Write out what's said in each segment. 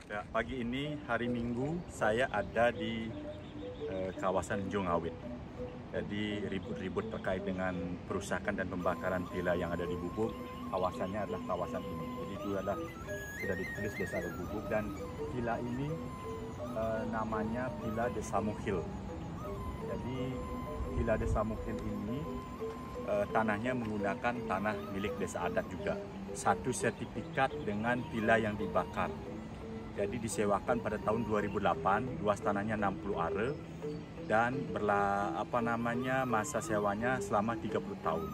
Ya, pagi ini hari Minggu saya ada di kawasan Jongawit. Jadi ribut-ribut terkait dengan perusakan dan pembakaran villa yang ada di Bubuk. Kawasannya adalah kawasan ini. Jadi itu adalah sudah ditulis Desa Adat Bubuk dan villa ini namanya Villa Desa Mukhil. Jadi Villa Desa Mukhil ini tanahnya menggunakan tanah milik Desa Adat juga. Satu sertifikat dengan villa yang dibakar. Jadi disewakan pada tahun 2008, luas tanahnya 60 are dan masa sewanya selama 30 tahun.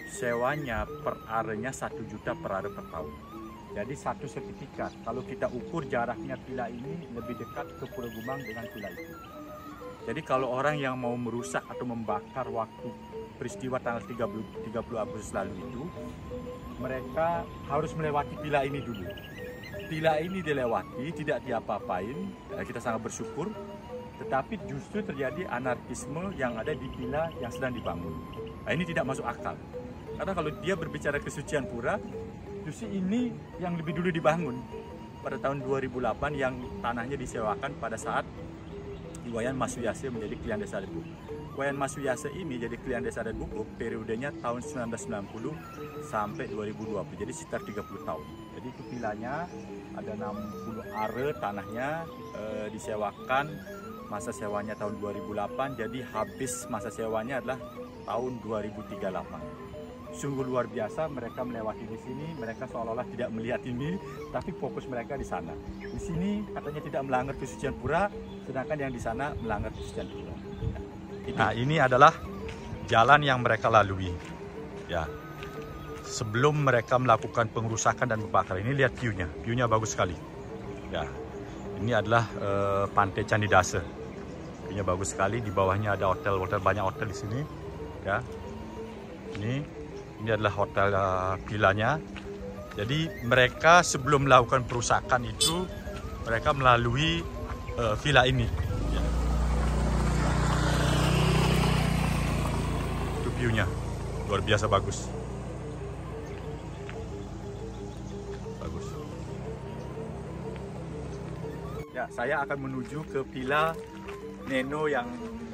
Sewanya per arenya 1 juta per are per tahun. Jadi satu sertifikat. Kalau kita ukur jaraknya villa ini lebih dekat ke Pulau Gumang dengan villa itu. Jadi kalau orang yang mau merusak atau membakar waktu peristiwa tanggal 30 Agustus lalu itu, mereka harus melewati villa ini dulu. Villa ini dilewati, tidak diapa-apain, kita sangat bersyukur. Tetapi justru terjadi anarkisme yang ada di villa yang sedang dibangun. Nah, ini tidak masuk akal. Karena kalau dia berbicara kesucian pura, justru ini yang lebih dulu dibangun. Pada tahun 2008 yang tanahnya disewakan pada saat Wayan Masuyase menjadi Kliang Desa Adat Bubuk. Wayan Masuyase ini jadi Kliang Desa Adat Bubuk periodenya tahun 1990 sampai 2020, jadi sekitar 30 tahun. Jadi itu villanya ada 60 are tanahnya, disewakan, masa sewanya tahun 2008, jadi habis masa sewanya adalah tahun 2038. Sungguh luar biasa, mereka melewati di sini, mereka seolah-olah tidak melihat ini, tapi fokus mereka di sana. Di sini katanya tidak melanggar kesucian pura, sedangkan yang di sana melanggar kesucian pura. Nah, ini adalah jalan yang mereka lalui. Ya. Sebelum mereka melakukan pengerusakan dan pembakaran, ini lihat view-nya bagus sekali. Ya. Ini adalah Pantai Candidase. View-nya bagus sekali, di bawahnya ada hotel, banyak hotel di sini. Ya. Ini adalah hotel villanya. Jadi mereka sebelum melakukan perusakan itu, mereka melalui villa ini. Ya. Itu view-nya, luar biasa bagus. Ya, saya akan menuju ke villa Neno yang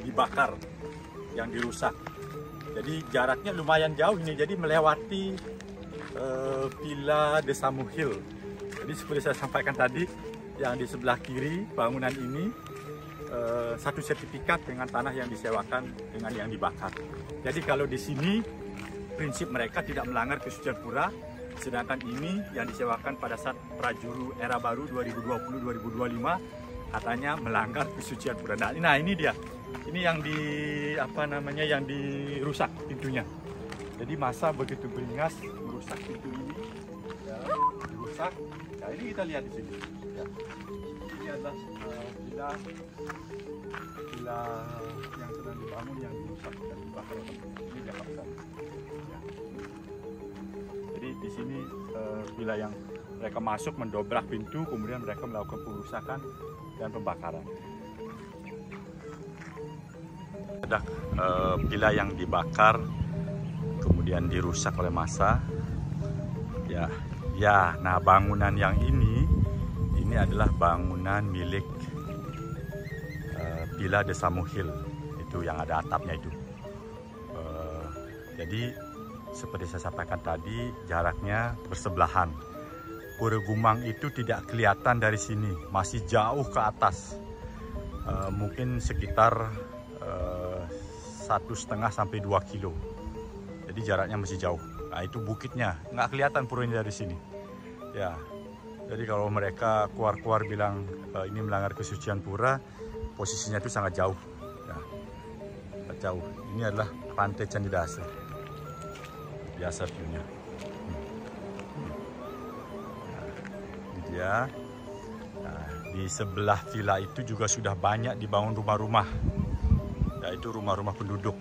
dibakar, yang dirusak. Jadi jaraknya lumayan jauh ini, jadi melewati Villa Desa Mukhil. Jadi seperti saya sampaikan tadi, yang di sebelah kiri bangunan ini satu sertifikat dengan tanah yang disewakan dengan yang dibakar. Jadi kalau di sini prinsip mereka tidak melanggar kesucian pura, sedangkan ini yang disewakan pada saat Prajuru Era Baru 2020-2025 katanya melanggar kesucian pura. Nah, ini dia. Ini yang yang dirusak pintunya. Jadi masa begitu beringas merusak pintu ini. Ya, dirusak. Nah, ini kita lihat di sini. Ya. Ini adalah villa yang sedang dibangun yang dirusak dan dibakar. Ini dia kawasan. Ya. Jadi di sini villa yang mereka masuk mendobrak pintu, kemudian mereka melakukan pengerusakan dan pembakaran. Ada villa yang dibakar, kemudian dirusak oleh massa. Nah bangunan yang ini adalah bangunan milik Villa Desa Mukhil, itu yang ada atapnya itu. Jadi seperti saya sampaikan tadi, jaraknya bersebelahan. Pulau Gumang itu tidak kelihatan dari sini, masih jauh ke atas, mungkin sekitar 1,5 sampai 2 kilo. Jadi jaraknya masih jauh. Nah, itu bukitnya, nggak kelihatan puranya dari sini. Ya, jadi kalau mereka keluar bilang ini melanggar kesucian pura, posisinya itu sangat jauh. Ya, jauh. Ini adalah Pantai Candidase. Biasa view-nya. Ini dia. Nah, di sebelah villa itu juga sudah banyak dibangun rumah-rumah, yaitu rumah-rumah penduduk.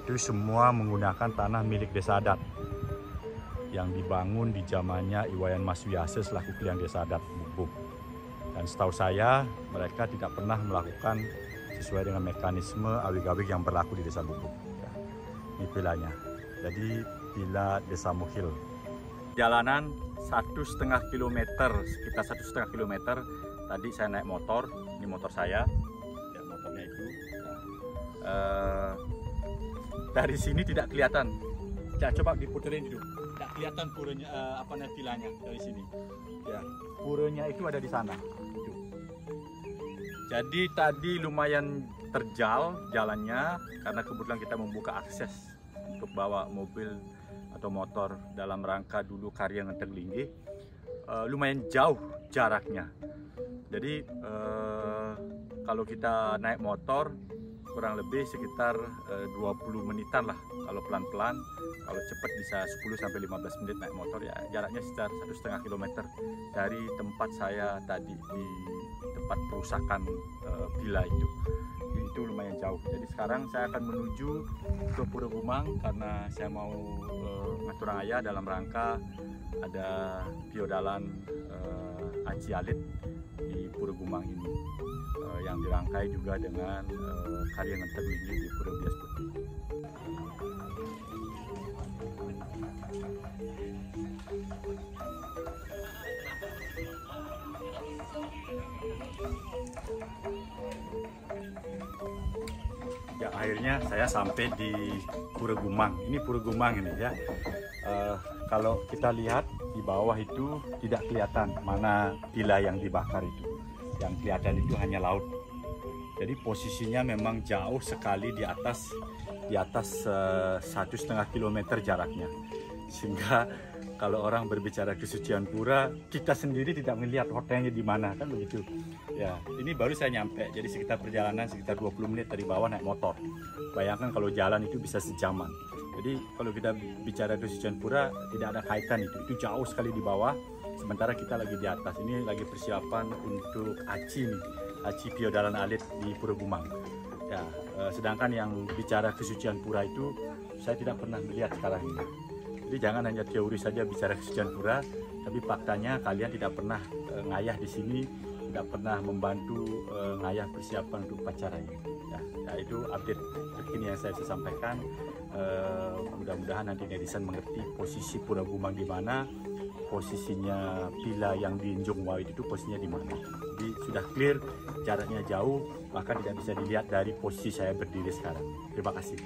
Itu semua menggunakan tanah milik Desa Adat yang dibangun di zamannya Iwayan Masuyase selaku Kliang Desa Adat Bubuk. Dan setahu saya mereka tidak pernah melakukan sesuai dengan mekanisme awig-awig yang berlaku di Desa Bubuk. Ya. Ini villanya. Jadi Villa Desa Mukhil. Jalanan 1,5 kilometer, sekitar 1,5 kilometer. Tadi saya naik motor, ini motor saya, ya, motornya itu. Dari sini tidak kelihatan. Ya, coba diputerin dulu. Tidak kelihatan puranya, vilanya dari sini. Ya, puranya itu ada di sana. Itu. Jadi tadi lumayan terjal jalannya karena kebetulan kita membuka akses untuk bawa mobil atau motor dalam rangka dulu karya Ngenteng Linggih. Lumayan jauh jaraknya. Jadi kalau kita naik motor kurang lebih sekitar 20 menitan lah kalau pelan-pelan. Kalau cepat bisa 10-15 menit naik motor, ya jaraknya sekitar 1,5 kilometer dari tempat saya tadi di tempat perusakan villa itu. Itu lumayan jauh. Jadi sekarang saya akan menuju ke Purogumang karena saya mau ngatur ayah dalam rangka ada piodalan Aci Alit di Purogumang ini yang dirangkai juga dengan karya Ngenteng Linggih di Pura Bias Putih. Ya, akhirnya saya sampai di Purogumang. Ini Purogumang ini ya. Kalau kita lihat di bawah itu tidak kelihatan mana villa yang dibakar itu. Yang kelihatan itu hanya laut. Jadi posisinya memang jauh sekali di atas 1,5 kilometer jaraknya. Sehingga kalau orang berbicara kesucian pura, kita sendiri tidak melihat hotelnya di mana, kan begitu. Ya, ini baru saya nyampe. Jadi sekitar perjalanan sekitar 20 menit dari bawah naik motor. Bayangkan kalau jalan itu bisa sejaman. Jadi kalau kita bicara kesucian pura tidak ada kaitan itu jauh sekali di bawah. Sementara kita lagi di atas. Ini lagi persiapan untuk Aci nih, Aci Piodalan Alit di Purogumang. Ya, sedangkan yang bicara kesucian pura itu saya tidak pernah melihat sekarang ini. Jadi jangan hanya teori saja bicara kesucian pura, tapi faktanya kalian tidak pernah ngayah di sini, tidak pernah membantu ngayah persiapan untuk upacara ini. Ya, itu update terkini yang saya bisa sampaikan. Mudah-mudahan nanti netizen mengerti posisi Purogumang di mana, posisinya villa yang di Injung Wawit itu posisinya di mana. Jadi sudah clear, jaraknya jauh, maka tidak bisa dilihat dari posisi saya berdiri sekarang. Terima kasih.